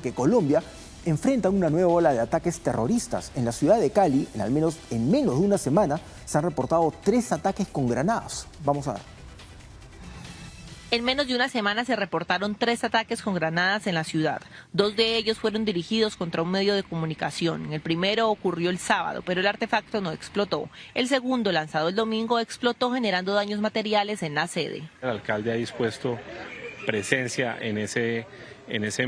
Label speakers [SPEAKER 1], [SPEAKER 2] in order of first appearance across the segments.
[SPEAKER 1] Que Colombia enfrenta una nueva ola de ataques terroristas. En la ciudad de Cali, en menos de una semana, se han reportado 3 ataques con granadas. Vamos a ver.
[SPEAKER 2] En menos de una semana se reportaron 3 ataques con granadas en la ciudad. 2 de ellos fueron dirigidos contra un medio de comunicación. El primero ocurrió el sábado, pero el artefacto no explotó. El segundo, lanzado el domingo, explotó generando daños materiales en la sede.
[SPEAKER 3] El alcalde ha dispuesto presencia en ese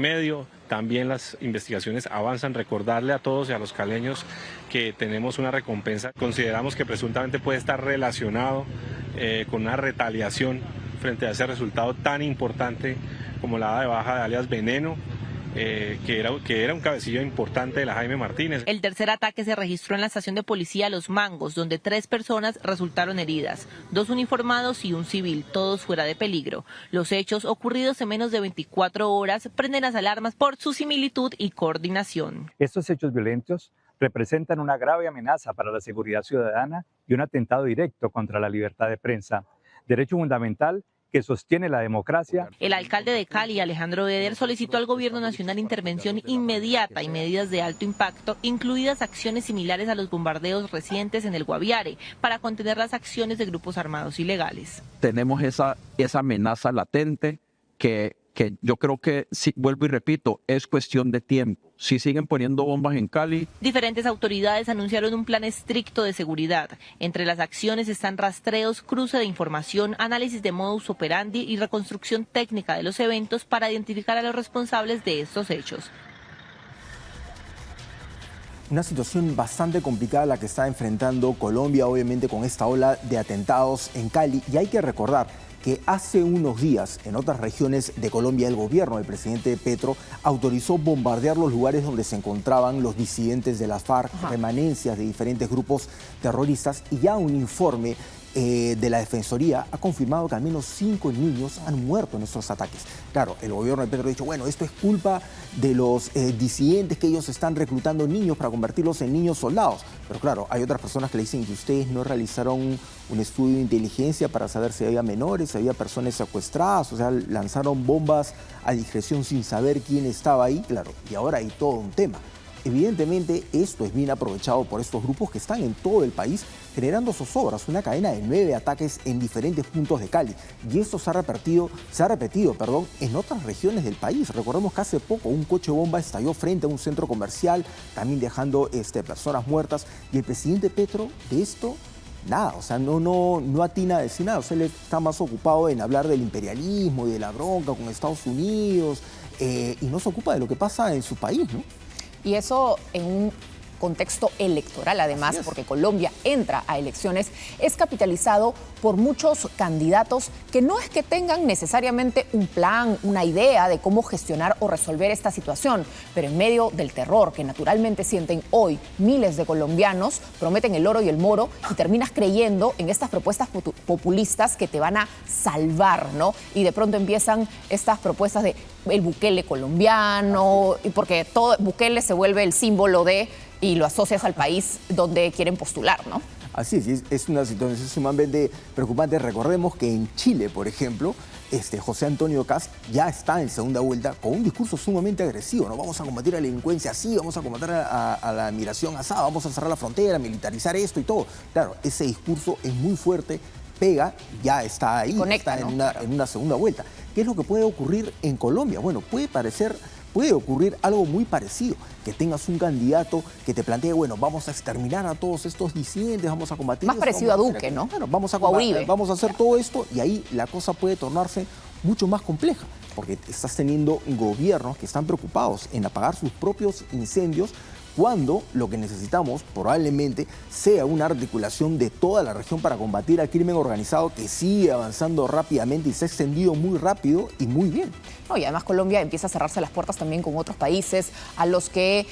[SPEAKER 3] medio. También las investigaciones avanzan. Recordarle a todos y a los caleños que tenemos una recompensa. Consideramos que presuntamente puede estar relacionado con una retaliación frente a ese resultado tan importante como la dada de baja de alias Veneno, que era un cabecillo importante de la Jaime Martínez.
[SPEAKER 2] El tercer ataque se registró en la estación de policía Los Mangos, donde 3 personas resultaron heridas, 2 uniformados y un civil, todos fuera de peligro. Los hechos ocurridos en menos de 24 horas prenden las alarmas por su similitud y coordinación.
[SPEAKER 4] Estos hechos violentos representan una grave amenaza para la seguridad ciudadana y un atentado directo contra la libertad de prensa, derecho fundamental que sostiene la democracia.
[SPEAKER 2] El alcalde de Cali, Alejandro Beder, solicitó al gobierno nacional intervención inmediata y medidas de alto impacto, incluidas acciones similares a los bombardeos recientes en el Guaviare, para contener las acciones de grupos armados ilegales.
[SPEAKER 5] Tenemos esa amenaza latente que yo creo que, sí, vuelvo y repito, es cuestión de tiempo. Si siguen poniendo bombas en Cali.
[SPEAKER 2] Diferentes autoridades anunciaron un plan estricto de seguridad. Entre las acciones están rastreos, cruce de información, análisis de modus operandi y reconstrucción técnica de los eventos para identificar a los responsables de estos hechos.
[SPEAKER 1] Una situación bastante complicada la que está enfrentando Colombia, obviamente, con esta ola de atentados en Cali. Y hay que recordar que hace unos días en otras regiones de Colombia el gobierno del presidente Petro autorizó bombardear los lugares donde se encontraban los disidentes de las FARC, remanencias de diferentes grupos terroristas, y ya un informe de la Defensoría ha confirmado que al menos 5 niños han muerto en estos ataques. Claro, el gobierno de Petro ha dicho, bueno, esto es culpa de los disidentes, que ellos están reclutando niños para convertirlos en niños soldados. Pero claro, hay otras personas que le dicen que ustedes no realizaron un estudio de inteligencia para saber si había menores, si había personas secuestradas, o sea, lanzaron bombas a discreción sin saber quién estaba ahí. Claro, y ahora hay todo un tema. Evidentemente, esto es bien aprovechado por estos grupos que están en todo el país generando zozobras, una cadena de 9 ataques en diferentes puntos de Cali. Y esto se ha repetido, en otras regiones del país. Recordemos que hace poco un coche bomba estalló frente a un centro comercial, también dejando personas muertas. Y el presidente Petro de esto, nada, o sea, no atina a decir nada. O sea, él está más ocupado en hablar del imperialismo y de la bronca con Estados Unidos, y no se ocupa de lo que pasa en su país, ¿no?
[SPEAKER 6] Y eso en un contexto electoral, además, porque Colombia entra a elecciones, es capitalizado por muchos candidatos que no es que tengan necesariamente un plan, una idea de cómo gestionar o resolver esta situación, pero en medio del terror que naturalmente sienten hoy miles de colombianos, prometen el oro y el moro y terminas creyendo en estas propuestas populistas que te van a salvar, ¿no? Y de pronto empiezan estas propuestas de el Bukele colombiano, porque todo Bukele se vuelve el símbolo de, y lo asocias al país donde quieren postular, ¿no?
[SPEAKER 1] Así es una situación sumamente preocupante. Recordemos que en Chile, por ejemplo, José Antonio Kast ya está en segunda vuelta con un discurso sumamente agresivo, ¿no? Vamos a combatir a la delincuencia así, vamos a combatir a la migración así, vamos a cerrar la frontera, militarizar esto y todo. Claro, ese discurso es muy fuerte, pega, ya está ahí,
[SPEAKER 6] conecta,
[SPEAKER 1] está
[SPEAKER 6] ¿no?
[SPEAKER 1] en una segunda vuelta. ¿Qué es lo que puede ocurrir en Colombia? Bueno, puede ocurrir algo muy parecido, que tengas un candidato que te plantee, bueno, vamos a exterminar a todos estos disidentes, vamos a combatir.
[SPEAKER 6] Más parecido a Duque, ¿no?
[SPEAKER 1] Claro, vamos a hacer todo esto, y ahí la cosa puede tornarse mucho más compleja, porque estás teniendo gobiernos que están preocupados en apagar sus propios incendios, cuando lo que necesitamos probablemente sea una articulación de toda la región para combatir al crimen organizado, que sigue avanzando rápidamente y se ha extendido muy rápido y muy bien.
[SPEAKER 6] No, y además Colombia empieza a cerrarse las puertas también con otros países a los que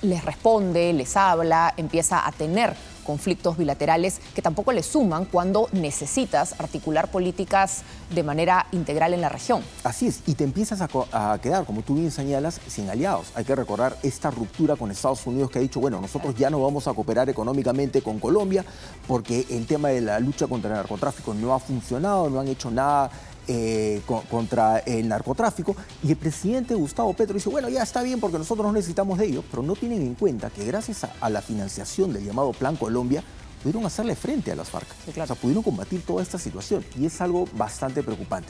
[SPEAKER 6] les responde, les habla, empieza a tener conflictos bilaterales que tampoco le suman cuando necesitas articular políticas de manera integral en la región.
[SPEAKER 1] Así es, y te empiezas a quedar, como tú bien señalas, sin aliados. Hay que recordar esta ruptura con Estados Unidos, que ha dicho, bueno, nosotros ya no vamos a cooperar económicamente con Colombia porque el tema de la lucha contra el narcotráfico no ha funcionado, no han hecho nada contra el narcotráfico, y el presidente Gustavo Petro dice, bueno, ya está bien porque nosotros no necesitamos de ellos, pero no tienen en cuenta que gracias a la financiación del llamado Plan Colombia, pudieron hacerle frente a las FARC.
[SPEAKER 6] Sí, claro.
[SPEAKER 1] O sea, pudieron combatir toda esta situación y es algo bastante preocupante.